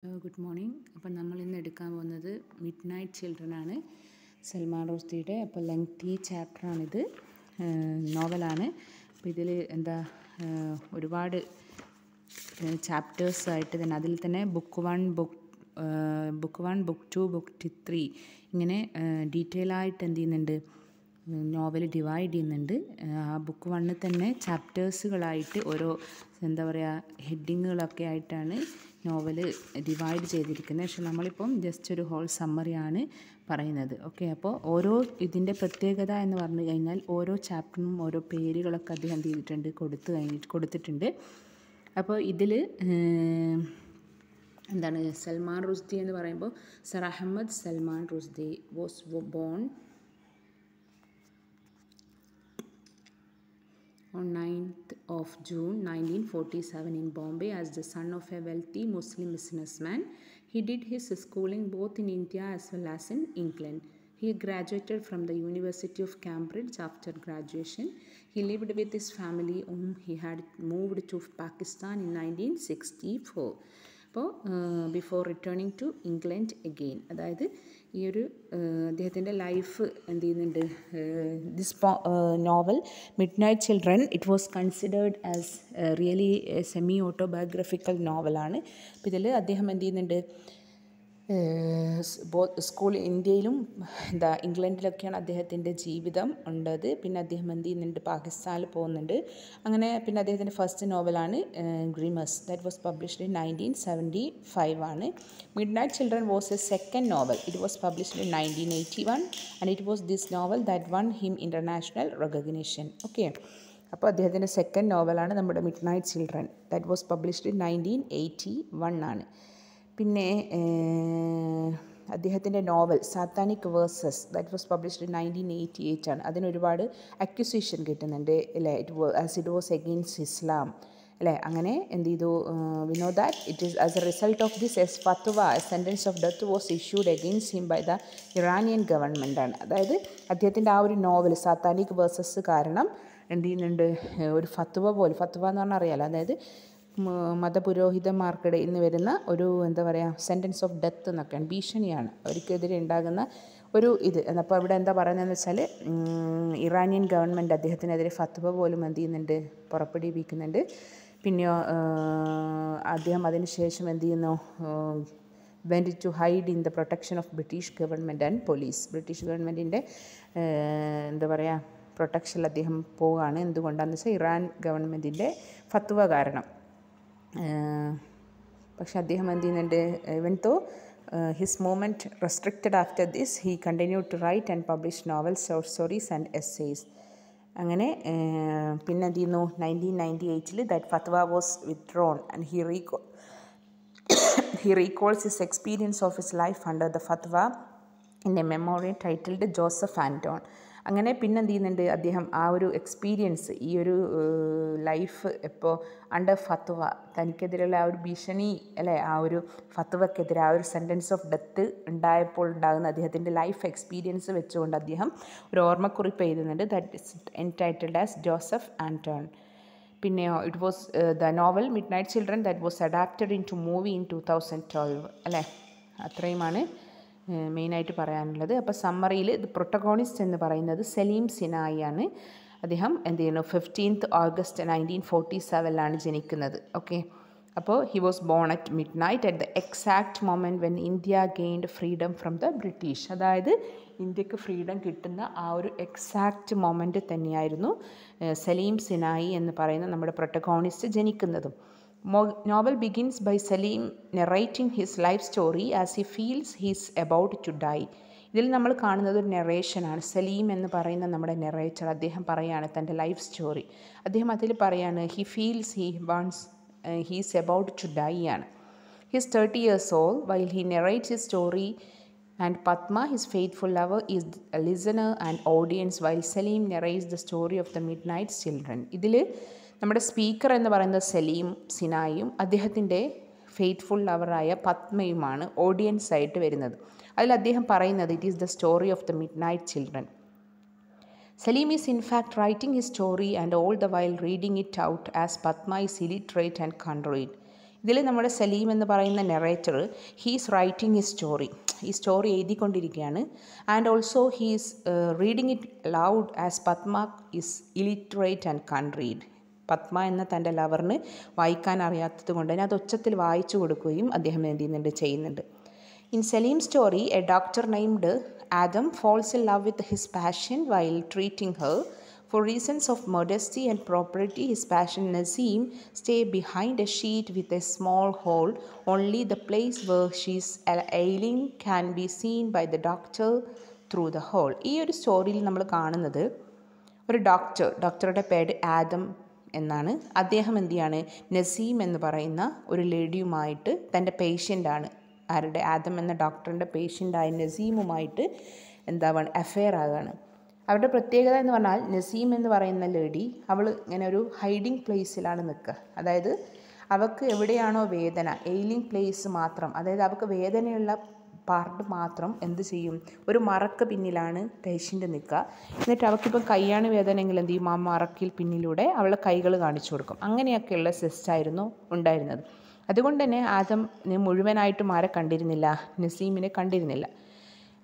Good morning. അപ്പം നമ്മൾ ഇന്ന് എടുക്കാൻ പോകുന്നത് മിഡ് നൈറ്റ് ചിൽഡ്രൻ ആണ്, സൽമാൻ റുഷ്ദിയുടെ. അപ്പോൾ ലെങ്തി ചാപ്റ്ററാണിത്, നോവലാണ്. അപ്പോൾ ഇതിൽ ഒരുപാട് ചാപ്റ്റേഴ്സായിട്ട് തന്നെ അതിൽ തന്നെ ബുക്ക് 1, ബുക്ക് 2, ബുക്ക് 3 ഇങ്ങനെ ഡീറ്റെയിൽ ആയിട്ട് എന്ത് ചെയ്യുന്നുണ്ട്, നോവൽ ഡിവൈഡ് ചെയ്യുന്നുണ്ട്. ആ ബുക്ക് 1 തന്നെ ചാപ്റ്റേഴ്സുകളായിട്ട് ഓരോ ഹെഡിങ്ങുകളൊക്കെ ആയിട്ടാണ് നോവൽ ഡിവൈഡ് ചെയ്തിരിക്കുന്നത്. പക്ഷെ നമ്മളിപ്പം ജസ്റ്റ് ഒരു ഹോൾ സമ്മറിയാണ് പറയുന്നത്. ഓക്കെ, അപ്പോൾ ഓരോ ഇതിൻ്റെ പ്രത്യേകത എന്ന് പറഞ്ഞു കഴിഞ്ഞാൽ ഓരോ ചാപ്റ്ററിനും ഓരോ പേരുകളൊക്കെ അദ്ദേഹം എന്ത് ചെയ്തിട്ടുണ്ട്, കൊടുത്തിട്ടുണ്ട്. അപ്പോൾ ഇതിൽ സൽമാൻ റുഷ്ദി എന്ന് പറയുമ്പോൾ sir Ahmed Salman Rushdie was born on 9th of June 1947 in Bombay as the son of a wealthy Muslim businessman. He did his schooling both in India as well as in England. He graduated from the University of Cambridge after graduation. He lived with his family whom he had moved to Pakistan in 1964. അപ്പോൾ before returning to England again. അതായത് ഈ ഒരു അദ്ദേഹത്തിൻ്റെ life എന്ത് ചെയ്യുന്നുണ്ട്, this novel midnight children it was considered as really semi autobiographical നോവലാണ്. അപ്പോൾ ഇതിൽ അദ്ദേഹം എന്ത് ചെയ്യുന്നുണ്ട്, സ്കൂൾ ഇന്ത്യയിലും ഇംഗ്ലണ്ടിലൊക്കെയാണ് അദ്ദേഹത്തിൻ്റെ ജീവിതം ഉള്ളത്. പിന്നെ അദ്ദേഹം എന്ത് ചെയ്യുന്നുണ്ട്, പാകിസ്ഥാനിൽ പോകുന്നുണ്ട്. അങ്ങനെ പിന്നെ അദ്ദേഹത്തിൻ്റെ ഫസ്റ്റ് നോവലാണ് ഗ്രിമസ്, ദാറ്റ് വാസ് പബ്ലിഷ്ഡ് ഇൻ 1975 ആണ്. Mid night children was A second novel. It was published in 1981 and it was this novel that one him international recognition. Okay, അപ്പോൾ അദ്ദേഹത്തിൻ്റെ സെക്കൻഡ് നോവലാണ് നമ്മുടെ mid night children. That was published in 1981 ആണ്. പിന്നെ അദ്ദേഹത്തിൻ്റെ novel Satanic versus that was published in 1988 ആണ്. അതിനൊരുപാട് accusation കിട്ടുന്നുണ്ട് അല്ലേ, ഇറ്റ് വാസ് എഗെയിൻസ്റ്റ് ഇസ്ലാം അല്ലേ. അങ്ങനെ എന്ത് ചെയ്തു, we know that it is as a result of this as ഫത്വ a sentence of death was issued against him by the Iranian government ആണ്. അതായത് അദ്ദേഹത്തിൻ്റെ ആ ഒരു നോവൽ സാത്താനിക് വേഴ്സസ് കാരണം എന്ത് ചെയ്യുന്നുണ്ട്, ഒരു ഫത്വ എന്ന് പറഞ്ഞാൽ അറിയാലോ, അതായത് മതപുരോഹിതന്മാർക്കിടയിൽ നിന്ന് വരുന്ന ഒരു സെൻറ്റൻസ് ഓഫ് ഡെത്ത് എന്നൊക്കെയാണ്, ഭീഷണിയാണ് അവർക്കെതിരെ ഉണ്ടാകുന്ന ഒരു ഇത്. അപ്പോൾ അവിടെ എന്താ പറയുന്നതെന്ന് വെച്ചാൽ ഇറാനിയൻ ഗവൺമെൻറ് അദ്ദേഹത്തിനെതിരെ ഫത്വ പോലും എന്ത് ചെയ്യുന്നുണ്ട്, പുറപ്പെടുവിക്കുന്നുണ്ട്. പിന്നെയോ അദ്ദേഹം അതിനുശേഷം എന്ത് ചെയ്യുന്നു, went to hide in the protection of British government and police. British ഗവൺമെൻറ്റിൻ്റെ പ്രൊട്ടക്ഷനിൽ അദ്ദേഹം പോവുകയാണ്. എന്തുകൊണ്ടാണെന്ന് വെച്ചാൽ ഇറാൻ ഗവൺമെൻറ്റിൻ്റെ ഫത്വ കാരണം. പക്ഷെ അദ്ദേഹം എന്ത് ചെയ്യുന്നുണ്ട്, even though his movement restricted after this he continue to write and publish novels, short stories and essays. അങ്ങനെ പിന്നെ എന്ത് ചെയ്യുന്നു, 1998 ദാറ്റ് ഫത്വ was withdrawn and he recalls his experience of his life under the fatwa in a memoir titled Joseph Anton. അങ്ങനെ പിന്നെ എന്ത് ചെയ്യുന്നുണ്ട്, അദ്ദേഹം ആ ഒരു എക്സ്പീരിയൻസ്, ഈ ഒരു ലൈഫ് ഇപ്പോൾ അണ്ടർ ഫത്വ, തനിക്കെതിരെയുള്ള ആ ഒരു ഭീഷണി അല്ലേ, ആ ഒരു ഫത്വക്കെതിരെ ആ ഒരു സെൻറ്റൻസ് ഓഫ് ഡെത്ത് ഉണ്ടായപ്പോൾ ഉണ്ടാകുന്ന അദ്ദേഹത്തിൻ്റെ ലൈഫ് എക്സ്പീരിയൻസ് വെച്ചുകൊണ്ട് അദ്ദേഹം ഒരു ഓർമ്മക്കുറിപ്പ് എഴുതുന്നുണ്ട്. That is entitled as Joseph Anton. പിന്നെയോ it was the novel midnight children that was adapted into movie in 2012 അല്ലേ. അത്രയുമാണ് മെയിനായിട്ട് പറയാനുള്ളത്. അപ്പോൾ സമ്മറിയിൽ ഇത് പ്രൊട്ടഗോണിസ്റ്റ് എന്ന് പറയുന്നത് സലീം സിനായി ആണ്. അദ്ദേഹം എന്ത് ചെയ്യുന്നു, 15th August 1947 ജനിക്കുന്നത്. ഓക്കെ, അപ്പോൾ he was born at mid night at the exact moment when India gained freedom from the British. അതായത് ഇന്ത്യക്ക് ഫ്രീഡം കിട്ടുന്ന ആ ഒരു എക്സാക്റ്റ് മൊമെൻറ്റ് തന്നെയായിരുന്നു സലീം സിനായി എന്ന് പറയുന്ന നമ്മുടെ പ്രൊട്ടഗോണിസ്റ്റ് ജനിക്കുന്നതും. Novel begins by Saleem narrating his life story as he feels he's about to die. ഇതിൽ നമ്മൾ കാണുന്നത് ഒരു നെറേഷനാണ്. സലീം എന്ന് പറയുന്ന നമ്മുടെ നെറേറ്റർ അദ്ദേഹം പറയാണ് തൻ്റെ ലൈഫ് സ്റ്റോറി. അദ്ദേഹം അതിൽ പറയാണ് he feels he's about to die ആണ്. His 30 years old while he narrates his story and Padma, his faithful lover, is a listener and audience while Salim narrates the story of the midnight children. ഇതിൽ നമ്മുടെ speaker എന്ന് പറയുന്നത് സലീം സിനായും അദ്ദേഹത്തിൻ്റെ faithful ലവറായ പത്മയുമാണ് audience ആയിട്ട് വരുന്നത്. അതിൽ അദ്ദേഹം പറയുന്നത് it is the story of the midnight children. Salim is in fact writing his story and all the while reading it out as Padma is illiterate and can't read. ഇതിൽ നമ്മുടെ സലീം എന്ന് പറയുന്ന narrator he's writing his story, ഈ story എഴുതിക്കൊണ്ടിരിക്കുകയാണ്. And also he's reading it loud as Padma is illiterate and can read. Padma എന്ന തൻ്റെ ലവറിന് വായിക്കാൻ അറിയാത്തത് കൊണ്ട് തന്നെ അത് ഉച്ചത്തിൽ വായിച്ചു കൊടുക്കുകയും അദ്ദേഹം എന്ത് ചെയ്യുന്നുണ്ട്. In Salim's story, a doctor named Adam falls in love with his patient while treating her. For reasons of modesty and propriety, his patient Nazim stays behind a sheet with a small hole. Only the place where she is ailing can be seen by the doctor through the hole. ഈ ഒരു സ്റ്റോറിയിൽ നമ്മൾ കാണുന്നത് ഒരു ഡോക്ടറുടെ പേര് ആദം എന്നാണ്. അദ്ദേഹം എന്ത് ചെയ്യാണ്, നസീം എന്ന് പറയുന്ന ഒരു ലേഡിയുമായിട്ട് തൻ്റെ പേഷ്യൻ്റാണ്, ആരുടെ, ആദം എന്ന ഡോക്ടറിൻ്റെ പേഷ്യൻ്റായ നസീമുമായിട്ട് എന്താവാണ്, അഫെയർ ആകുകയാണ്. അവരുടെ പ്രത്യേകത എന്ന് പറഞ്ഞാൽ നസീം എന്ന് പറയുന്ന ലേഡി അവൾ ഇങ്ങനെ ഒരു ഹൈഡിങ് പ്ലേസിലാണ് നിൽക്കുക. അതായത് അവൾക്ക് എവിടെയാണോ വേദന, എയിലിംഗ് പ്ലേസ് മാത്രം, അതായത് അവൾക്ക് വേദനയുള്ള പാർട്ട് മാത്രം എന്ത് ചെയ്യും, ഒരു മറക്ക് പിന്നിലാണ് പേഷ്യൻ്റ് നിൽക്കുക. എന്നിട്ട് അവൾക്കിപ്പം കൈയാണ് വേദനയെങ്കിൽ എന്ത് ചെയ്യും, ആ മറക്കിൽ പിന്നിലൂടെ അവളുടെ കൈകൾ കാണിച്ചു കൊടുക്കും. അങ്ങനെയൊക്കെയുള്ള സിസ്റ്റായിരുന്നു ഉണ്ടായിരുന്നത്. അതുകൊണ്ട് തന്നെ ആദം മുഴുവനായിട്ടും ആരെ കണ്ടിരുന്നില്ല, നസീമിനെ കണ്ടിരുന്നില്ല.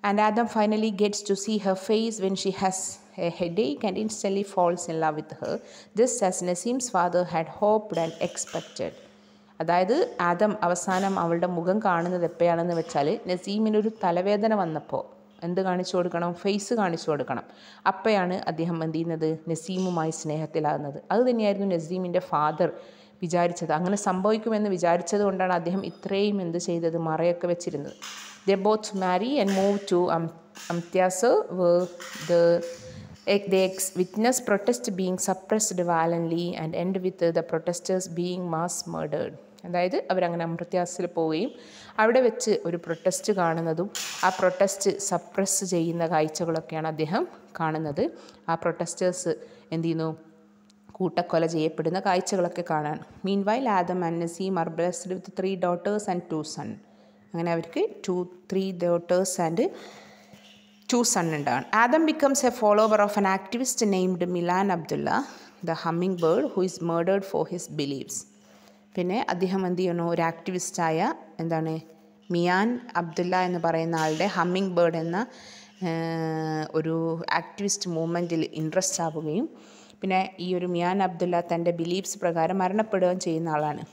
And Adam finally gets to see her face when she has a headache and instantly falls in love with her, just as Naseem's father had hoped and expected. അതായത് ആദം അവസാനം അവളുടെ മുഖം കാണുന്നത് എപ്പോഴാണെന്ന് വെച്ചാൽ, നസീമിനൊരു തലവേദന വന്നപ്പോൾ എന്ത് കാണിച്ചു കൊടുക്കണം, ഫേസ് കാണിച്ചു കൊടുക്കണം. അപ്പോഴാണ് അദ്ദേഹം എന്ത് ചെയ്യുന്നത്, നസീമുമായി സ്നേഹത്തിലാകുന്നത്. അത് തന്നെയായിരുന്നു നസീമിൻ്റെ ഫാദർ വിചാരിച്ചത്. അങ്ങനെ സംഭവിക്കുമെന്ന് വിചാരിച്ചത് കൊണ്ടാണ് അദ്ദേഹം ഇത്രയും എന്ത് ചെയ്തത്, മറയൊക്കെ വെച്ചിരുന്നത്. They both marry and move to അംത്യാസ് they witness protest being suppressed violently and end with the protesters being mass murdered. അതായത് അവരങ്ങനെ അമൃത്യാസിൽ പോവുകയും അവിടെ വെച്ച് ഒരു പ്രൊട്ടസ്റ്റ് കാണുന്നതും ആ പ്രൊട്ടസ്റ്റ് സപ്രസ് ചെയ്യുന്ന കാഴ്ചകളൊക്കെയാണ് അദ്ദേഹം കാണുന്നത്. ആ പ്രൊട്ടസ്റ്റേഴ്സ് എന്ത് ചെയ്യുന്നു, കൂട്ടക്കൊല ചെയ്യപ്പെടുന്ന കാഴ്ചകളൊക്കെ കാണാൻ. Meanwhile Adam and Naseem are blessed with 3 daughters and 2 sons. അങ്ങനെ അവർക്ക് 3 daughters and 2 sons ഉണ്ടാണ്. Adam becomes a follower of an activist named Milan Abdullah, the hummingbird who is murdered for his beliefs. പിന്നെ അദ്ദേഹം എന്ത് ചെയ്യണു, ഒരു ആക്ടിവിസ്റ്റായ എന്താണ് മിയാൻ അബ്ദുല്ല എന്ന് പറയുന്ന ആളുടെ ഹമ്മിങ് ബേർഡ് എന്ന ഒരു ആക്ടിവിസ്റ്റ് മൂവ്മെൻറ്റിൽ ഇൻട്രസ്റ്റ് ആവുകയും പിന്നെ ഈ ഒരു മിയാൻ അബ്ദുല്ല തൻ്റെ ബിലീഫ്സ് പ്രകാരം മരണപ്പെടുകയും ചെയ്യുന്ന ആളാണ്.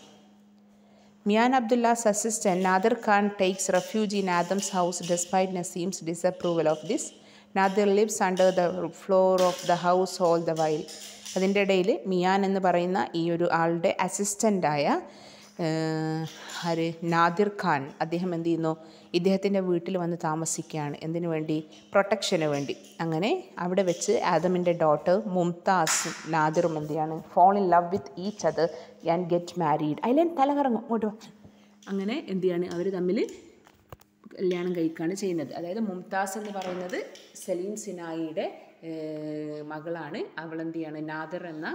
Mian Abdullah's assistant Nadir Khan takes refuge in Aadam's house despite Naseem's disapproval of this. Nadir lives under the floor of the house all the while. അതിൻ്റെ ഇടയിൽ മിയാൻ എന്ന് പറയുന്ന ഈ ഒരു ആളുടെ അസിസ്റ്റൻ്റായ നാദിർ ഖാൻ അദ്ദേഹം എന്ത് ചെയ്യുന്നു, ഇദ്ദേഹത്തിൻ്റെ വീട്ടിൽ വന്ന് താമസിക്കുകയാണ്. എന്തിനു വേണ്ടി, പ്രൊട്ടക്ഷന് വേണ്ടി. അങ്ങനെ അവിടെ വെച്ച് ആദമിൻ്റെ ഡോട്ടർ മുംതാസും നാദിറും എന്ത് ചെയ്യാണ്, fall in love with each other and get married. അതിലെ തലകറങ്ങും ഇങ്ങോട്ടോ. അങ്ങനെ എന്ത് ചെയ്യാണ്, അവർ തമ്മിൽ കല്യാണം കഴിക്കുകയാണ് ചെയ്യുന്നത്. അതായത് മുംതാസ് എന്ന് പറയുന്നത് സലീം സിനായിയുടെ മകളാണ്. അവളെന്ത് ചെയ്യാണ്, നാദിർ എന്ന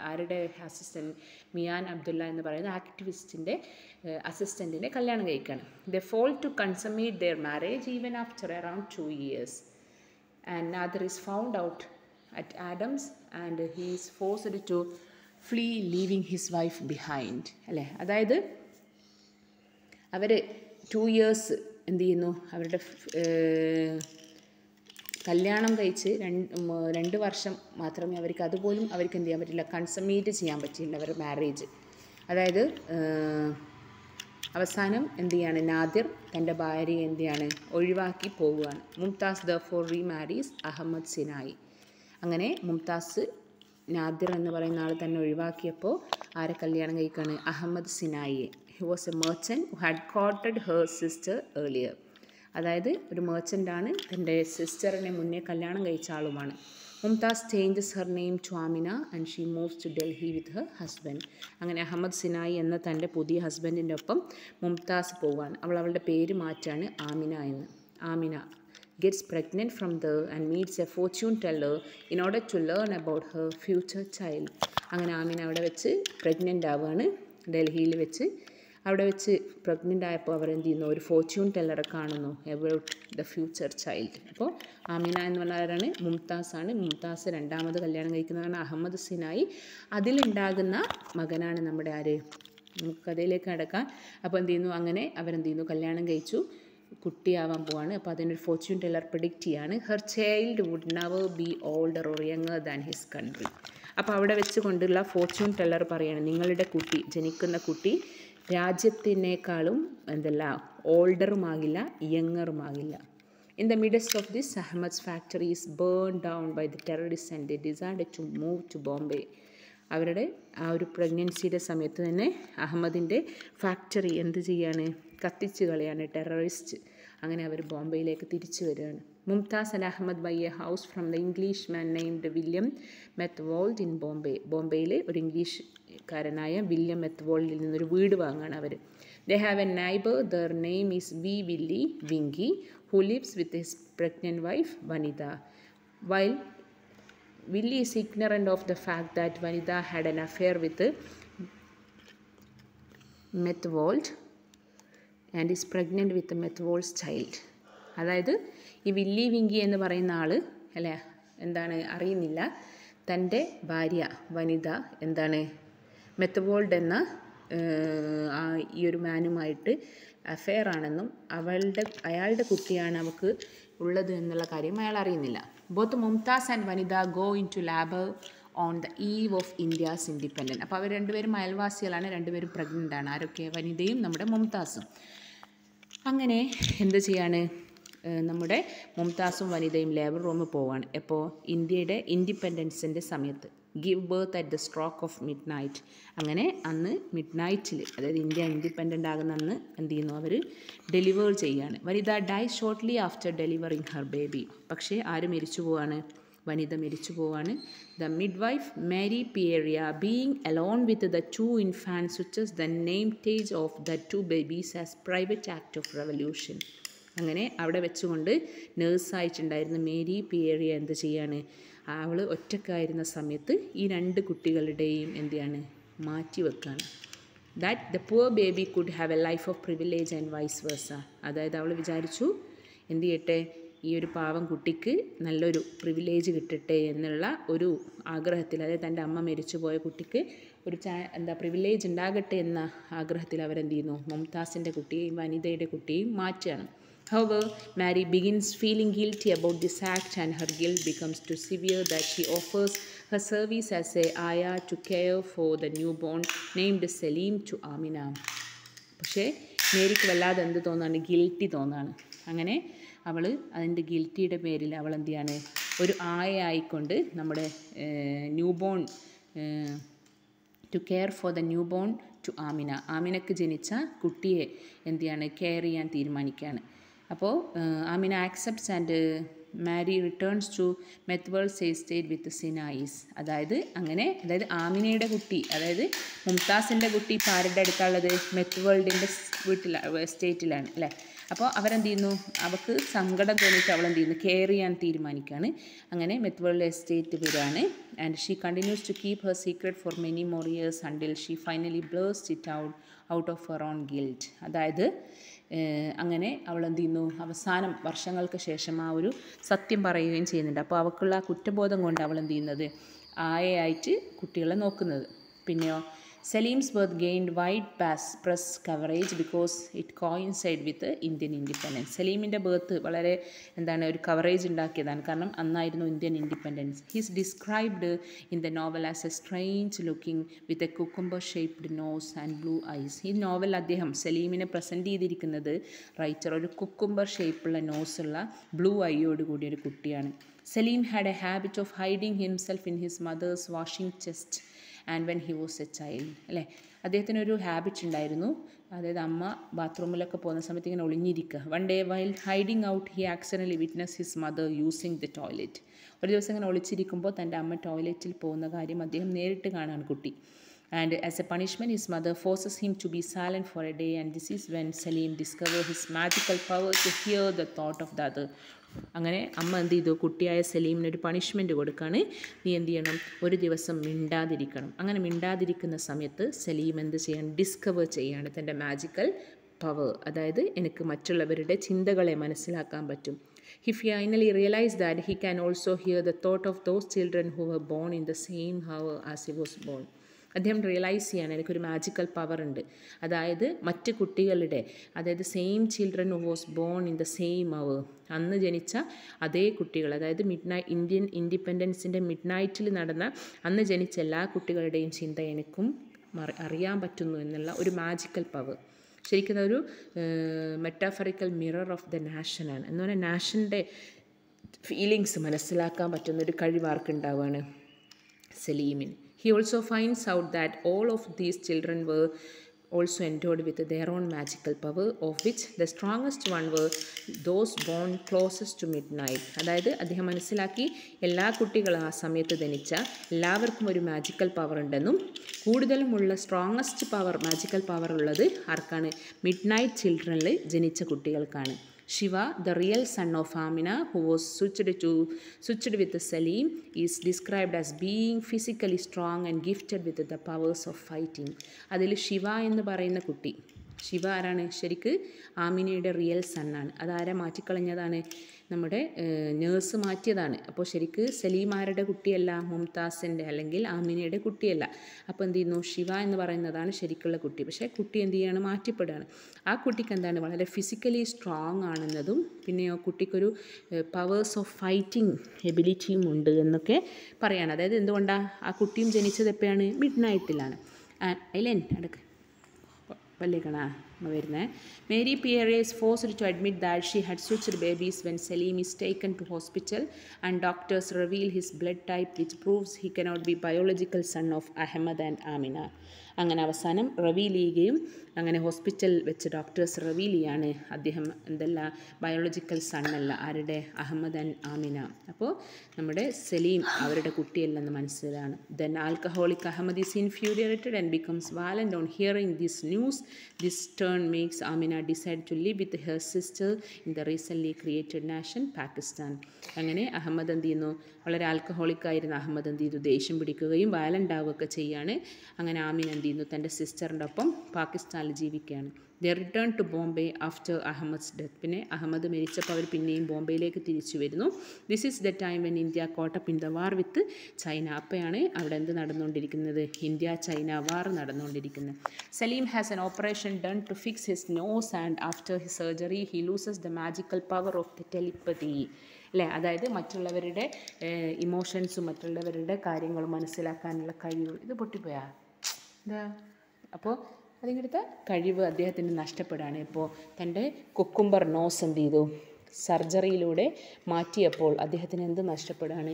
ആരുടെ അസിസ്റ്റൻറ്റ്, മിയാൻ അബ്ദുല്ല എന്ന് പറയുന്ന ആക്ടിവിസ്റ്റിൻ്റെ അസിസ്റ്റൻറ്റിനെ കല്യാണം കഴിക്കുകയാണ്. They fail to consummate their marriage even after around 2 years. And Nadir is found out at Aadam's and he is forced to flee leaving his wife behind. അല്ലേ, അതായത് അവർ 2 years എന്ത് ചെയ്യുന്നു, അവരുടെ കല്യാണം കഴിച്ച് 2 വർഷം മാത്രമേ അവർക്ക്, അതുപോലും അവർക്ക് എന്ത് ചെയ്യാൻ പറ്റില്ല, കൺസമ്മേറ്റ് ചെയ്യാൻ പറ്റില്ല അവരുടെ മാരേജ്. അതായത് അവസാനം എന്ത് ചെയ്യാണ്, നാദിർ തൻ്റെ ഭാര്യയെ എന്ത് ചെയ്യാണ്, ഒഴിവാക്കി പോവുകയാണ്. മുംതാസ് ദർഫോർ റീമാരീസ് അഹമ്മദ് സിനായി. അങ്ങനെ മുംതാസ് നാദിർ എന്ന് പറയുന്ന ആൾ തന്നെ ഒഴിവാക്കിയപ്പോൾ ആരെ കല്യാണം കഴിക്കുകയാണ്, അഹമ്മദ് സിനായിയെ. He was a merchant who had courted her sister earlier. അതായത് ഒരു മെർച്ചൻ്റാണ്, തൻ്റെ സിസ്റ്ററിനെ മുന്നേ കല്യാണം കഴിച്ച ആളുമാണ്. Mumtaz changes her name to Amina and she moves to Delhi with her husband. അങ്ങനെ അഹമ്മദ് സിനായി എന്ന തൻ്റെ പുതിയ ഹസ്ബൻഡിൻ്റെ ഒപ്പം മുംതാസ് പോവുകയാണ്. അവളുടെ പേര് മാറ്റാണ് ആമിന എന്ന്. Amina gets pregnant from there and meets a fortune teller in order to learn about her future child. അങ്ങനെ ആമിന അവിടെ വെച്ച് പ്രഗ്നൻ്റ് ആവുകയാണ്, ഡൽഹിയിൽ വെച്ച്. അവിടെ വെച്ച് പ്രഗ്നൻ്റ് ആയപ്പോൾ അവർ എന്ത് ചെയ്യുന്നു, ഒരു ഫോർച്യൂൺ ടെല്ലറെ കാണുന്നു എബൌട്ട് ദ ഫ്യൂച്ചർ ചൈൽഡ്. അപ്പോൾ ആമിന എന്ന് പറഞ്ഞാലാണ്, മുംതാസാണ്. മുംതാസ് 2ാമത് കല്യാണം കഴിക്കുന്നതാണ് അഹമ്മദ് സിനായി. അതിലുണ്ടാകുന്ന മകനാണ് നമ്മുടെ ആര്, നമുക്ക് കഥയിലേക്ക് നടക്കാം. അപ്പോൾ എന്ത് ചെയ്യുന്നു, അങ്ങനെ അവരെന്ത് ചെയ്യുന്നു, കല്യാണം കഴിച്ചു, കുട്ടിയാവാൻ പോവാണ്. അപ്പോൾ അതിനൊരു ഫോർച്യൂൺ ടെല്ലർ പ്രിഡിക്റ്റ് ചെയ്യാണ്, her child would never be older or younger than his country. അപ്പോൾ അവിടെ വെച്ചുകൊണ്ടുള്ള ഫോർച്യൂൺ ടെല്ലർ പറയുകയാണ്, നിങ്ങളുടെ കുട്ടി, ജനിക്കുന്ന കുട്ടി രാജ്യത്തിനേക്കാളും എന്തല്ല ഓൾഡറുമാകില്ല, യങ്ങറുമാകില്ല. In the midst of this, Ahmad's factory is burned down by the terrorists and they decided to move to Bombay. അവരുടെ ആ ഒരു പ്രഗ്നൻസിയുടെ സമയത്ത് തന്നെ അഹമ്മദിൻ്റെ ഫാക്ടറി എന്ത് ചെയ്യാണ്, കത്തിച്ച് കളയാണ് ടെററിസ്റ്റ്. അങ്ങനെ അവർ ബോംബെയിലേക്ക് തിരിച്ചു വരികയാണ്. Mumtaz and Ahmed buy a house from the English man named William Methwold in Bombay. ബോംബെയിൽ ഒരു ഇംഗ്ലീഷുകാരനായ വില്യം മെത്ത്വോൾഡിൽ നിന്നൊരു വീട് വാങ്ങുകയാണ് അവർ. They have a neighbor, their name is Wee Willie Wingy, who lives with his pregnant wife Vanida. While Willie is ignorant of the fact that Vanida had an affair with Methwold and is pregnant with Methwold's child. അതായത് ഈ Willy Winky എന്ന് പറയുന്ന ആൾ അല്ലേ എന്താണ് അറിയുന്നില്ല, തൻ്റെ ഭാര്യ വനിത എന്താണ് മെത്ത്വോൾഡ് എന്ന ഈ ഒരു മാനുമായിട്ട് അഫെയർ ആണെന്നും അയാളുടെ കുട്ടിയാണ് അവൾക്ക് ഉള്ളത് എന്നുള്ള കാര്യം അയാൾ അറിയുന്നില്ല. Both Mumtaz and Vanita go into labour on the eve of India's independence. അപ്പോൾ അവർ രണ്ടുപേരും അയൽവാസികളാണ്, രണ്ടുപേരും പ്രഗ്നൻ്റ് ആണ്. ആരൊക്കെ? വനിതയും നമ്മുടെ മുംതാസും. അങ്ങനെ എന്ത് ചെയ്യാണ്, നമ്മുടെ മുംതാസും വനിതയും ലേബർ റൂമിൽ പോവാണ്. എപ്പോൾ? ഇന്ത്യയുടെ ഇൻഡിപെൻഡൻസിൻ്റെ സമയത്ത്. Give birth at the stroke of mid night. അങ്ങനെ അന്ന് മിഡ് നൈറ്റിൽ, അതായത് ഇന്ത്യ ഇൻഡിപെൻഡൻ്റ് ആകുന്ന അന്ന് എന്ത് ചെയ്യുന്നു, അവർ ഡെലിവർ ചെയ്യുകയാണ്. Vanita die shortly after delivering her baby. പക്ഷേ ആര് മരിച്ചു പോവാണ്? വനിത മരിച്ചു പോവാണ്. The midwife Mary Pereira being alone with the 2 infants switches the name tags of the 2 babies as private act of revolution. അങ്ങനെ അവിടെ വെച്ചുകൊണ്ട് നേഴ്സായിട്ടുണ്ടായിരുന്ന മേരി പിയേറിയ എന്ത് ചെയ്യാണ്, അവൾ ഒറ്റക്കായിരുന്ന സമയത്ത് ഈ 2 കുട്ടികളുടെയും എന്ത് ചെയ്യാണ്, മാറ്റി വെക്കാണ്. That the poor baby could have a life of privilege and vice versa. അതായത് അവൾ വിചാരിച്ചു എന്ത് ചെയ്യട്ടെ, ഈ ഒരു പാവം കുട്ടിക്ക് നല്ലൊരു പ്രിവിലേജ് കിട്ടട്ടെ എന്നുള്ള ഒരു ആഗ്രഹത്തിൽ, അതായത് തൻ്റെ അമ്മ മരിച്ചുപോയ കുട്ടിക്ക് ഒരു പ്രിവിലേജ് ഉണ്ടാകട്ടെ എന്ന ആഗ്രഹത്തിൽ അവരെന്ത് ചെയ്യുന്നു, മുംതാസിൻ്റെ കുട്ടിയെയും വനിതയുടെ കുട്ടിയെയും മാറ്റുകയാണ്. However, Mary begins feeling guilty about this act and her guilt becomes too severe that she offers her service as a ayah to care for the newborn named Salim to Amina. പക്ഷേ മേരിക്ക് വല്ലാതെ എന്ത് തോന്നാണ്, guilty തോന്നാണ്. അങ്ങനെ അവൾ അതിൻ്റെ ഗിൽറ്റിയുടെ പേരിൽ അവൾ എന്ത് ചെയ്യാണ്, ഒരു ആയയായിക്കൊണ്ട് നമ്മുടെ newborn to care for the newborn to Amina, ആമിനക്ക് ജനിച്ച കുട്ടിയെ എന്ത് ചെയ്യാണ്, കെയർ ചെയ്യാൻ തീരുമാനിക്കുകയാണ്. അപ്പോൾ Amina accepts and Mary returns to Methwold's estate with Sinais. അതായത് ആമിനയുടെ കുട്ടി, അതായത് മുംതാസിൻ്റെ കുട്ടി ഇപ്പോൾ ആരുടെ അടുത്തുള്ളത്, മെത്ത്വോൾഡിൻ്റെ എസ്റ്റേറ്റിലാണ് അല്ലേ. അപ്പോൾ അവരെന്ത് ചെയ്യുന്നു, അവൾക്ക് സങ്കടം തോന്നിയിട്ട് അവളെന്ത് ചെയ്യുന്നു, കെയർ ചെയ്യാൻ തീരുമാനിക്കുകയാണ്. അങ്ങനെ മെത്ത്വോൾഡ് എസ്റ്റേറ്റ് വരികയാണ്. And she continues to keep her secret for many more years until she finally blurts it out of her own guilt. അതായത് അങ്ങനെ അവൾ എന്ത് ചെയ്യുന്നു, അവസാനം വർഷങ്ങൾക്ക് ശേഷം ആ ഒരു സത്യം പറയുകയും ചെയ്യുന്നുണ്ട്. അപ്പോൾ അവൾക്കുള്ള കുറ്റബോധം കൊണ്ട് അവൾ എന്ത് ചെയ്യുന്നത്, ആയയായിട്ട് കുട്ടികളെ നോക്കുന്നത്. പിന്നെയോ Saleem's birth gained wide press coverage because it coincide with Indian independence. സലീമിൻ്റെ ബർത്ത് വളരെ ഒരു കവറേജ് ഉണ്ടാക്കിയതാണ്, കാരണം അന്നായിരുന്നു Indian independence. He's described in the novel as a strange looking with a cucumber shaped nose and blue eyes. ഈ novel അദ്ദേഹം സലീമിനെ present ചെയ്തിരിക്കുന്നത് റൈറ്റർ ഒരു കുക്കുംബർ ഷേപ്പുള്ള നോസുള്ള ബ്ലൂ ഐയോട് കൂടിയ ഒരു കുട്ടിയാണ്. Saleem had a habit of hiding himself in his mother's washing chest and when he was A child അല്ലേ. അദ്ദേഹത്തിനൊരു ഹാബിറ്റ് ഉണ്ടായിരുന്നു, അതായത് അമ്മ ബാത്റൂമിലൊക്കെ പോകുന്ന സമയത്ത് ഇങ്ങനെ ഒളിഞ്ഞിരിക്കുക. One day while hiding out he accidentally witness his mother using the toilet. ഒരു ദിവസം ഇങ്ങനെ ഒളിച്ചിരിക്കുമ്പോൾ തൻ്റെ അമ്മ ടോയ്ലറ്റിൽ പോകുന്ന കാര്യം അദ്ദേഹം നേരിട്ട് കാണാൻ കുട്ടി. And as a punishment, his mother forces him to be silent for a day, and this is when Salim discovers his magical power to hear the thought of the other. അങ്ങനെ അമ്മ എന്ത് ചെയ്തു, കുട്ടിയായ സലീമിനൊരു പണിഷ്മെൻറ്റ് കൊടുക്കുകയാണ്, നീ എന്ത് ചെയ്യണം, ഒരു ദിവസം മിണ്ടാതിരിക്കണം. അങ്ങനെ മിണ്ടാതിരിക്കുന്ന സമയത്ത് സലീം എന്ത് ചെയ്യണം, ഡിസ്കവർ ചെയ്യാണ് തൻ്റെ മാജിക്കൽ പവർ, അതായത് എനിക്ക് മറ്റുള്ളവരുടെ ചിന്തകളെ മനസ്സിലാക്കാൻ പറ്റും. He finally realized that he can also hear the thought of those children who were born in the same hour as he was born. അദ്ദേഹം റിയലൈസ് ചെയ്യാണ് എനിക്കൊരു മാജിക്കൽ പവർ ഉണ്ട്. അതായത് മറ്റ് കുട്ടികളുടെ, അതായത് same children who was born in the same hour, അന്ന് ജനിച്ച അതേ കുട്ടികൾ, അതായത് ഇന്ത്യൻ ഇൻഡിപെൻഡൻസിൻ്റെ നൈറ്റിൽ നടന്ന അന്ന് ജനിച്ച എല്ലാ കുട്ടികളുടെയും ചിന്ത എനിക്കും അറിയാൻ പറ്റുന്നു എന്നുള്ള ഒരു മാജിക്കൽ പവർ. ശരിക്കും ഒരു മെറ്റാഫറിക്കൽ മിറർ ഓഫ് ദ നാഷനാണ്. എന്ന് പറഞ്ഞാൽ നാഷൻ്റെ ഫീലിങ്സ് മനസ്സിലാക്കാൻ പറ്റുന്ന ഒരു കഴിവാർക്കുണ്ടാവുകയാണ് സലീമിന്. He also finds out that all of these children were also endowed with their own magical power, of which the strongest one were those born closest to midnight. അതായത് അദ്ദേഹം മനസ്സിലാക്കി എല്ലാ കുട്ടികളും ആ സമയത്ത് ജനിച്ച എല്ലാവർക്കും ഒരു മാജിക്കൽ പവർ ഉണ്ടെന്നും കൂടുതലുമുള്ള സ്ട്രോങ്ങസ്റ്റ് പവർ, മാജിക്കൽ പവർ ഉള്ളത് ആർക്കാണ്? മിഡ് നൈറ്റ് ചിൽഡ്രനിൽ ജനിച്ച കുട്ടികൾക്കാണ്. Shiva, the real son of Amina, who was switched with Salim, is described as being physically strong and gifted with the powers of fighting. അതിൽ ശിവ എന്ന് പറയുന്ന കുട്ടി, ശിവ ആരാണ്? ശരിക്ക് ആമിനയുടെ റിയൽ സണ്ണാണ്. അതാരെ മാറ്റിക്കളഞ്ഞതാണ്? നമ്മുടെ നേഴ്സ് മാറ്റിയതാണ്. അപ്പോൾ ശരിക്ക് സലീം ആരുടെ കുട്ടിയല്ല? മുംതാസിൻ്റെ അല്ലെങ്കിൽ ആമിനയുടെ കുട്ടിയല്ല. അപ്പോൾ എന്ത് ചെയ്യുന്നു? ശിവ എന്ന് പറയുന്നതാണ് ശരിക്കുള്ള കുട്ടി. പക്ഷേ കുട്ടി എന്ത് ചെയ്യാണ്? മാറ്റിപ്പെടുകയാണ്. ആ കുട്ടിക്ക് എന്താണ്? വളരെ ഫിസിക്കലി സ്ട്രോങ് ആണെന്നതും പിന്നെയോ കുട്ടിക്കൊരു പവേഴ്സ് ഓഫ് ഫൈറ്റിംഗ് എബിലിറ്റിയും ഉണ്ട് എന്നൊക്കെ പറയാണ്. അതായത് എന്തുകൊണ്ടാണ് ആ കുട്ടിയും ജനിച്ചത് എപ്പോഴാണ്? മിഡ് നൈറ്റിലാണ്. അയിലേൻ അടുക്ക് പല്ലിക്കണ വരുന്നത്. Mary Pierre is forced to admit that she had switched babies when Salim is taken to hospital and doctors reveal his blood type, which proves he cannot be biological son of Ahmed and Amina. അങ്ങനെ അവസാനം reveal ചെയ്യുകയും അങ്ങനെ hospital വെച്ച് doctors reveal ചെയ്യാണ് അദ്ദേഹം എന്തല്ല biological സണ്ണല്ല. ആരുടെ? അഹമ്മദ് ആൻഡ് ആമിന. അപ്പോൾ നമ്മുടെ സലീം അവരുടെ കുട്ടിയല്ലെന്ന് മനസ്സിലാണ്. Then alcoholic Ahmed is infuriated and becomes violent on hearing this news. This turn makes Amina decide to live with her sister in the recently created nation Pakistan. അങ്ങനെ അഹമ്മദ് എന്ത് ചെയ്യുന്നു? വളരെ ആൽക്കഹോളിക്കായിരുന്ന അഹമ്മദ് എന്ത് ചെയ്തു? ദേഷ്യം പിടിക്കുകയും വയലൻ്റ് ആവുകയൊക്കെ ചെയ്യാണ്. അങ്ങനെ ആമിന എന്ത് ചെയ്യുന്നു? തൻ്റെ സിസ്റ്ററിൻ്റെ ഒപ്പം പാകിസ്ഥാനിൽ ജീവിക്കുകയാണ്. They return to Bombay after Ahmed's death. പിന്നെ അഹമ്മദ് മരിച്ചപ്പോൾ അവർ പിന്നെയും ബോംബെയിലേക്ക് തിരിച്ചു വരുന്നു. This is the time when India caught up in the war with China. അപ്പോഴാണ് അവിടെ എന്ത് നടന്നുകൊണ്ടിരിക്കുന്നത്? ഇന്ത്യ ചൈന വാർ നടന്നുകൊണ്ടിരിക്കുന്നത്. Saleem has an operation done to fix his nose and after his surgery he loses the magical power of the telepathy. അല്ലേ? അതായത് മറ്റുള്ളവരുടെ ഇമോഷൻസും മറ്റുള്ളവരുടെ കാര്യങ്ങളും മനസ്സിലാക്കാനുള്ള കഴിവ്. ഇത് പൊട്ടിപ്പോയാ എന്താ? അപ്പോൾ അതിങ്ങടുത്ത കഴിവ് അദ്ദേഹത്തിന് നഷ്ടപ്പെടുകയാണ്. ഇപ്പോൾ തൻ്റെ കുക്കുംബർ നോസ് എന്ത് ചെയ്തു? സർജറിയിലൂടെ മാറ്റിയപ്പോൾ അദ്ദേഹത്തിന് എന്ത് നഷ്ടപ്പെടുകയാണ്?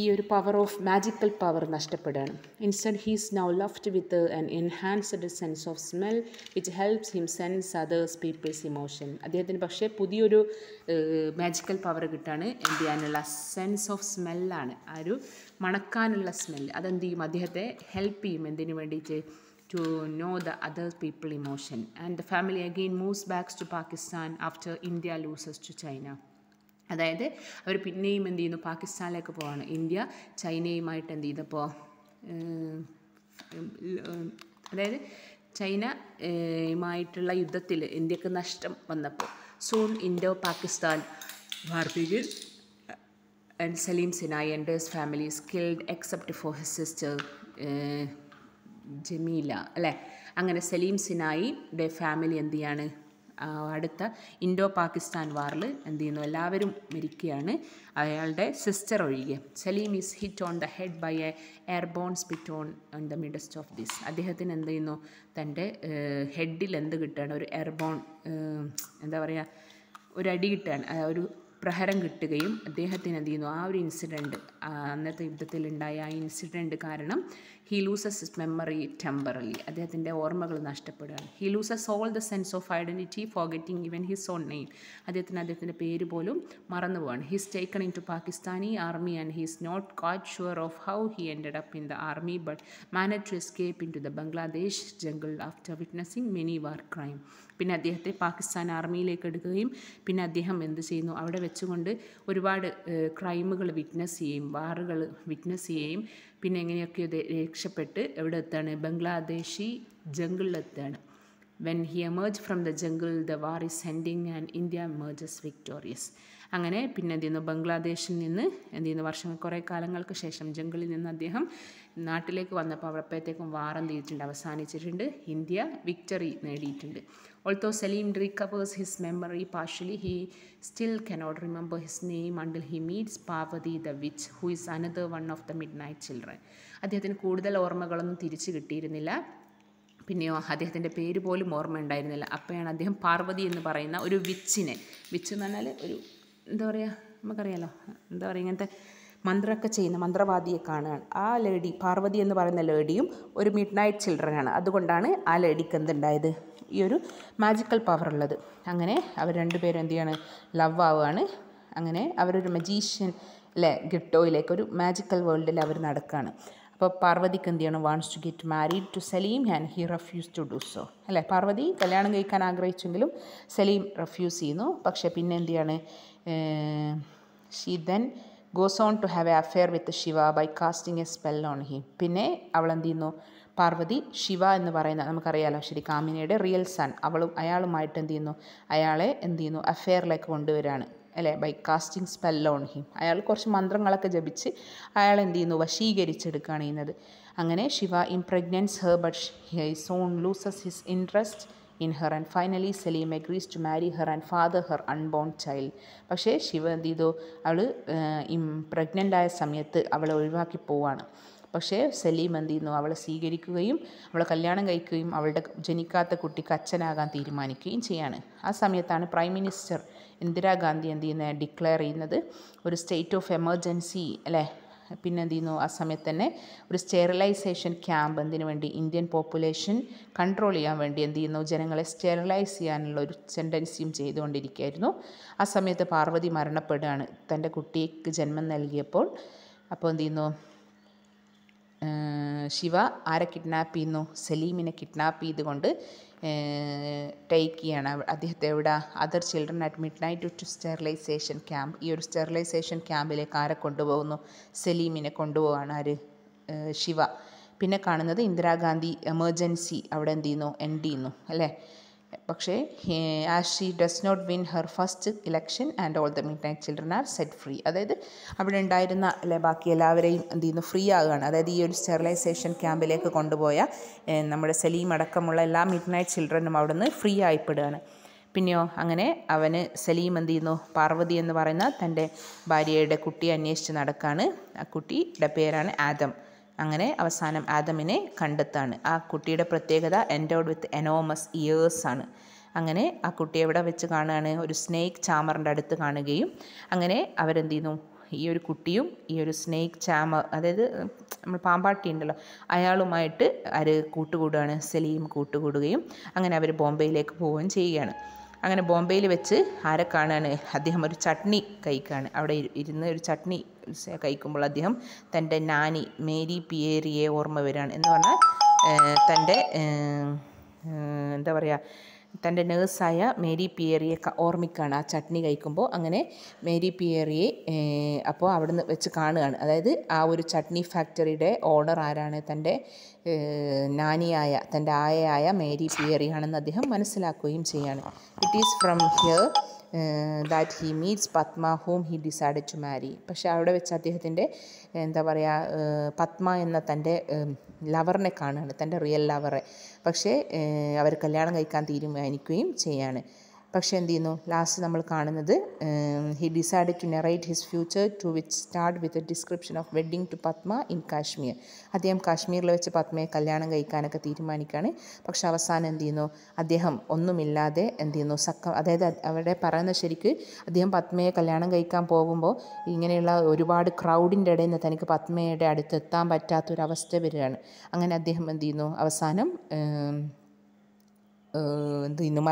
ഈ ഒരു പവർ ഓഫ് മാജിക്കൽ പവർ നഷ്ടപ്പെടുകയാണ്. Instead he's now left with an enhanced sense of smell which helps him sense others people's emotion. അദ്ദേഹത്തിന് പക്ഷേ പുതിയൊരു മാജിക്കൽ പവർ കിട്ടാണ്. എന്ത് ചെയ്യാനുള്ള? സെൻസ് ഓഫ് സ്മെല്ലാണ്. ആ ഒരു മണക്കാനുള്ള സ്മെല്ല് അതെന്ത് ചെയ്യും? അദ്ദേഹത്തെ ഹെൽപ്പ് ചെയ്യും. എന്തിനു വേണ്ടിയിട്ട്? to know the other people emotion. And the family again moves back to Pakistan after India loses to China. അതായത് അവർ പിന്നെയും എന്ത് ചെയ്യുന്നു? പാകിസ്ഥാനിലേക്ക് പോവാണ്. ഇന്ത്യ ചൈനയുമായിട്ട് എന്ത് ചെയ്തപ്പോൾ അതായത് ചൈനയുമായിട്ടുള്ള യുദ്ധത്തിൽ ഇന്ത്യക്ക് നഷ്ടം വന്നപ്പോൾ soon Indo Pakistan war begin and Saleem Sinai and his family is killed except for his sister Jamila. അല്ലേ? അങ്ങനെ സലീം സിനായിയുടെ ഫാമിലി എന്ത് ചെയ്യാണ്? അടുത്ത ഇൻഡോ പാകിസ്ഥാൻ വാറിൽ എന്ത് ചെയ്യുന്നു? എല്ലാവരും മരിക്കുകയാണ്, അയാളുടെ സിസ്റ്റർ ഒഴികെ. Saleem is hit on the head by a airborne spit on the midst of this. അദ്ദേഹത്തിന് എന്ത് ചെയ്യുന്നു? തൻ്റെ ഹെഡിൽ എന്ത് കിട്ടുകയാണ്? ഒരു എയർബോൺ എന്താ പറയുക, ഒരു അടി കിട്ടുകയാണ്, ഒരു പ്രഹരം കിട്ടുകയും അദ്ദേഹത്തിന് എന്ത് ചെയ്യുന്നു? ആ ഒരു ഇൻസിഡൻറ്റ്, അന്നത്തെ യുദ്ധത്തിലുണ്ടായ ആ ഇൻസിഡൻറ്റ് കാരണം he loses his memory temporarily. അദ്ദേഹത്തിൻ്റെ ഓർമ്മകൾ നഷ്ടപ്പെടുകയാണ്. He loses all the sense of identity forgetting even his own name. അദ്ദേഹത്തിൻ്റെ പേര് പോലും മറന്നു പോവാണ്. His taken into Pakistani army and he is not quite sure of how he ended up in the army but manage to escape into the Bangladesh jungle after witnessing many war crime. പിന്നെ അദ്ദേഹത്തെ പാകിസ്ഥാൻ ആർമിയിലേക്ക് എടുക്കുകയും പിന്നെ അദ്ദേഹം എന്ത് ചെയ്യുന്നു? അവിടെ വെച്ചുകൊണ്ട് ഒരുപാട് ക്രൈമുകൾ വിറ്റ്നസ് ചെയ്യും, വാറുകൾ വിറ്റ്നസ് ചെയ്യുകയും പിന്നെ എങ്ങനെയൊക്കെ രക്ഷപ്പെട്ട് എവിടെ എത്താണ്? Bangladeshi ജംഗിളിലെത്താണ്. When he emerged from the jungle, the war is ending and India emerges victorious. അങ്ങനെ പിന്നെ എന്ത് ചെയ്യുന്നു, ബംഗ്ലാദേശിൽ നിന്ന് എന്ത് ചെയ്യുന്നു, കുറേ കാലങ്ങൾക്ക് ശേഷം ജംഗിളിൽ നിന്ന് അദ്ദേഹം നാട്ടിലേക്ക് വന്നപ്പോൾ അപ്പോഴത്തേക്കും വാർ എന്ത് ചെയ്തിട്ടുണ്ട്, അവസാനിച്ചിട്ടുണ്ട്. ഇന്ത്യ വിക്ടറി നേടിയിട്ടുണ്ട്. Although Salim recovers his memory partially, he still cannot remember his name until he meets Parvati the witch, who is another one of the midnight children. അദ്ദേഹത്തിന് കൂടുതൽ ഓർമ്മകളൊന്നും തിരിച്ചു കിട്ടിയിരുന്നില്ല. പിന്നെയോ അദ്ദേഹത്തിൻ്റെ പേര് പോലും ഓർമ്മ ഉണ്ടായിരുന്നില്ല. അപ്പോഴാണ് അദ്ദേഹം പാർവതി എന്ന് പറയുന്ന ഒരു വിച്ച് എന്ന് പറഞ്ഞാൽ ഒരു എന്താ പറയുക, നമുക്കറിയാലോ, എന്താ പറയുക, ഇങ്ങനത്തെ മന്ത്രമൊക്കെ ചെയ്യുന്ന മന്ത്രവാദിയെ കാണുകയാണ്. ആ ലേഡി, പാർവതി എന്ന് പറയുന്ന ലേഡിയും ഒരു മിഡ് നൈറ്റ് ചിൽഡ്രനാണ്. അതുകൊണ്ടാണ് ആ ലേഡിക്ക് എന്തുണ്ടായത്, ഈ ഒരു മാജിക്കൽ പവർ ഉള്ളത്. അങ്ങനെ അവർ രണ്ടുപേരും എന്ത് ചെയ്യാണ്, ലവ് ആവുകയാണ്. അങ്ങനെ അവരൊരു മജീഷ്യൻ അല്ലേ ഗിട്ടോയിലേക്ക്, ഒരു മാജിക്കൽ വേൾഡിൽ അവർ നടക്കുകയാണ്. അപ്പോൾ പാർവതിക്ക് എന്ത് ചെയ്യണം, wants to get married to Saleem and he refuse to do so. അല്ലേ, പാർവതി കല്യാണം കഴിക്കാൻ ആഗ്രഹിച്ചെങ്കിലും സലീം റെഫ്യൂസ് ചെയ്യുന്നു. പക്ഷേ പിന്നെ എന്ത് ചെയ്യാണ്, she then goes on to have a affair with Shiva by casting a spell on him. പിന്നെ അവൾ എന്ത് ചെയ്യുന്നു, പാർവതി ശിവ എന്ന് പറയുന്ന, നമുക്കറിയാലോ ശരി, കാമിനിയുടെ റിയൽ സൺ, അയാളുമായിട്ട് എന്ത് ചെയ്യുന്നു, അയാളെ എന്ത് ചെയ്യുന്നു, അഫെയറിലേക്ക് കൊണ്ടുവരികയാണ്. അല്ലേ, by casting spell on him. അയാൾ കുറച്ച് മന്ത്രങ്ങളൊക്കെ ജപിച്ച് അയാൾ എന്ത് ചെയ്യുന്നു, വശീകരിച്ചെടുക്കുകയാണ് ചെയ്യുന്നത്. അങ്ങനെ Shiva impregnates her but he soon loses his interest in her and finally Salim agrees to marry her and father her unborn child. പക്ഷേ ശിവ എന്ത് ചെയ്തു, അവൾ പ്രഗ്നൻ്റ് ആയ സമയത്ത് അവളെ ഒഴിവാക്കി പോവാണ്. പക്ഷേ സലീം എന്ത് ചെയ്യുന്നു, അവളെ സ്വീകരിക്കുകയും അവളെ കല്യാണം കഴിക്കുകയും അവളുടെ ജനിക്കാത്ത കുട്ടിക്ക് അച്ഛനാകാൻ തീരുമാനിക്കുകയും ചെയ്യാണ്. ആ സമയത്താണ് പ്രൈം മിനിസ്റ്റർ ഇന്ദിരാഗാന്ധി എന്ത് ചെയ്യുന്നത്, ഡിക്ലെയർ ചെയ്യുന്നത് ഒരു സ്റ്റേറ്റ് ഓഫ് എമർജൻസി അല്ലേ. പിന്നെ എന്ത് ചെയ്യുന്നു, ആ സമയത്ത് തന്നെ ഒരു സ്റ്റെറിലൈസേഷൻ ക്യാമ്പ് എന്തിനു വേണ്ടി, ഇന്ത്യൻ പോപ്പുലേഷൻ കൺട്രോൾ ചെയ്യാൻ വേണ്ടി എന്ത് ചെയ്യുന്നു, ജനങ്ങളെ സ്റ്റെറിലൈസ് ചെയ്യാനുള്ള ഒരു ടെൻഡൻസിയും ചെയ്തുകൊണ്ടിരിക്കുകയായിരുന്നു. ആ സമയത്ത് പാർവതി മരണപ്പെടുകയാണ് തൻ്റെ കുട്ടിക്ക് ജന്മം നൽകിയപ്പോൾ. അപ്പോൾ എന്ത് ചെയ്യുന്നു, ശിവ ആരെ കിഡ്നാപ്പ് ചെയ്യുന്നു, സലീമിനെ കിഡ്നാപ്പ് ചെയ്തുകൊണ്ട് ടേക്ക് ചെയ്യാണ് അദ്ദേഹത്തെ എവിടെ, other children at midnight to sterilization camp. ഈ ഒരു സ്റ്റെറിലൈസേഷൻ ക്യാമ്പിലേക്ക് ആരെ കൊണ്ടുപോകുന്നു, സലീമിനെ കൊണ്ടുപോവാണ് ആര്, ശിവ. പിന്നെ കാണുന്നത് ഇന്ദിരാഗാന്ധി എമർജൻസി അവിടെ എന്ത് ചെയ്യുന്നു, എൻഡ് ചെയ്യുന്നു അല്ലേ. പക്ഷേ as she does not win her first election and all the midnight children are set free. അതായത് അവിടെ ഉണ്ടായിരുന്ന അല്ലെ ബാക്കി എല്ലാവരെയും എന്ത് ചെയ്യുന്നു, ഫ്രീ ആകുകയാണ്. അതായത് ഈ ഒരു സ്റ്റെറിലൈസേഷൻ ക്യാമ്പിലേക്ക് കൊണ്ടുപോയ നമ്മുടെ സലീം അടക്കമുള്ള എല്ലാ മിഡ് നൈറ്റ് ചിൽഡ്രനും അവിടെ നിന്ന് ഫ്രീ ആയിപ്പെടുകയാണ്. പിന്നെയോ അങ്ങനെ അവന് സലീം എന്ത് ചെയ്യുന്നു, പാർവതി എന്ന് പറയുന്ന തൻ്റെ ഭാര്യയുടെ കുട്ടിയെ അന്വേഷിച്ച് നടക്കുകയാണ്. ആ കുട്ടിയുടെ പേരാണ് ആദം. അങ്ങനെ അവസാനം ആദമിനെ കണ്ടെത്താണ്. ആ കുട്ടിയുടെ പ്രത്യേകത എൻഡോഡ് വിത്ത് എനോമസ് ഇയേഴ്സ് ആണ്. അങ്ങനെ ആ കുട്ടിയെ എവിടെ വെച്ച് കാണുകയാണ്, ഒരു സ്നേക്ക് ചാമറിൻ്റെ അടുത്ത് കാണുകയും അങ്ങനെ അവരെന്ത് ചെയ്യുന്നു, ഈ ഒരു കുട്ടിയും ഈ ഒരു സ്നേക്ക് ചാമർ, അതായത് നമ്മൾ പാമ്പാട്ടി ഉണ്ടല്ലോ, അയാളുമായിട്ട് കൂട്ടുകൂടുകയാണ്, സലീം കൂട്ടുകൂടുകയും അങ്ങനെ അവർ ബോംബെയിലേക്ക് പോവുകയും ചെയ്യുകയാണ്. അങ്ങനെ ബോംബെയിൽ വെച്ച് ആരെ കാണുകയാണ്, അദ്ദേഹം ഒരു ചട്നി കഴിക്കുകയാണ്. അവിടെ ഇരുന്ന് ഒരു ചട്നി കഴിക്കുമ്പോൾ അദ്ദേഹം തൻ്റെ നാനി മേരി പിയേരിയെ ഓർമ്മ വരികയാണ്. എന്ന് പറഞ്ഞാൽ തൻ്റെ എന്താ പറയുക, തൻ്റെ നേഴ്സായ മേരി പിയേറിയെ ഓർമ്മിക്കുകയാണ് ആ ചട്നി കഴിക്കുമ്പോൾ. അങ്ങനെ മേരി പിയേറിയെ അപ്പോൾ അവിടെ നിന്ന് വെച്ച് കാണുകയാണ്. അതായത് ആ ഒരു ചട്നി ഫാക്ടറിയുടെ ഓണർ ആരാണ്, തൻ്റെ നാനിയായ തൻ്റെ ആയയായ മേരി പിയേറിയാണെന്ന് അദ്ദേഹം മനസ്സിലാക്കുകയും ചെയ്യാണ്. It is from here that he meets Padma whom he decided to marry. പക്ഷേ അവിടെ വെച്ച് അദ്ദേഹത്തിൻ്റെ എന്താ പറയുക, പത്മ എന്ന തൻ്റെ ലവറിനെ കാണുകയാണ്, തൻ്റെ റിയൽ ലവറെ. പക്ഷേ അവർ കല്യാണം കഴിക്കാൻ തീരുമാനിക്കുകയും ചെയ്യാണ്. പക്ഷേ എന്ത് ചെയ്യുന്നു, ലാസ്റ്റ് നമ്മൾ കാണുന്നത് he decided to narrate his future to which start with a description of wedding to Padma in Kashmir. അദ്ദേഹം കാശ്മീരിൽ വെച്ച് പത്മയെ കല്യാണം കഴിക്കാനൊക്കെ തീരുമാനിക്കുകയാണ്. പക്ഷെ അവസാനം എന്ത് ചെയ്യുന്നു, അദ്ദേഹം ഒന്നുമില്ലാതെ എന്ത് ചെയ്യുന്നു, അതായത് അവിടെ പറയുന്ന ശരിക്ക് അദ്ദേഹം പത്മയെ കല്യാണം കഴിക്കാൻ പോകുമ്പോൾ ഇങ്ങനെയുള്ള ഒരുപാട് ക്രൗഡിൻ്റെ ഇടയിൽ നിന്ന് തനിക്ക് പത്മയുടെ അടുത്ത് എത്താൻ പറ്റാത്തൊരവസ്ഥ വരികയാണ്. അങ്ങനെ അദ്ദേഹം എന്ത് ചെയ്യുന്നു, അവസാനം എന്ത് ചെയ്യുന്നു,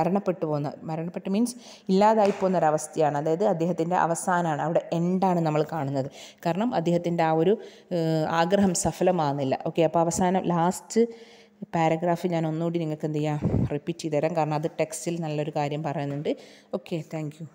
മരണപ്പെട്ടു മീൻസ് ഇല്ലാതായി പോകുന്നൊരവസ്ഥയാണ്. അതായത് അദ്ദേഹത്തിൻ്റെ അവസാനമാണ്, അവിടെ എൻഡാണ് നമ്മൾ കാണുന്നത്. കാരണം അദ്ദേഹത്തിൻ്റെ ആ ഒരു ആഗ്രഹം സഫലമാകുന്നില്ല. ഓക്കെ, അപ്പോൾ അവസാനം ലാസ്റ്റ് പാരഗ്രാഫ് ഞാൻ ഒന്നുകൂടി നിങ്ങൾക്ക് എന്ത് ചെയ്യാം, റിപ്പീറ്റ് ചെയ്ത് തരാം. കാരണം അത് ടെക്സ്റ്റിൽ നല്ലൊരു കാര്യം പറയുന്നുണ്ട്. Okay, thank you.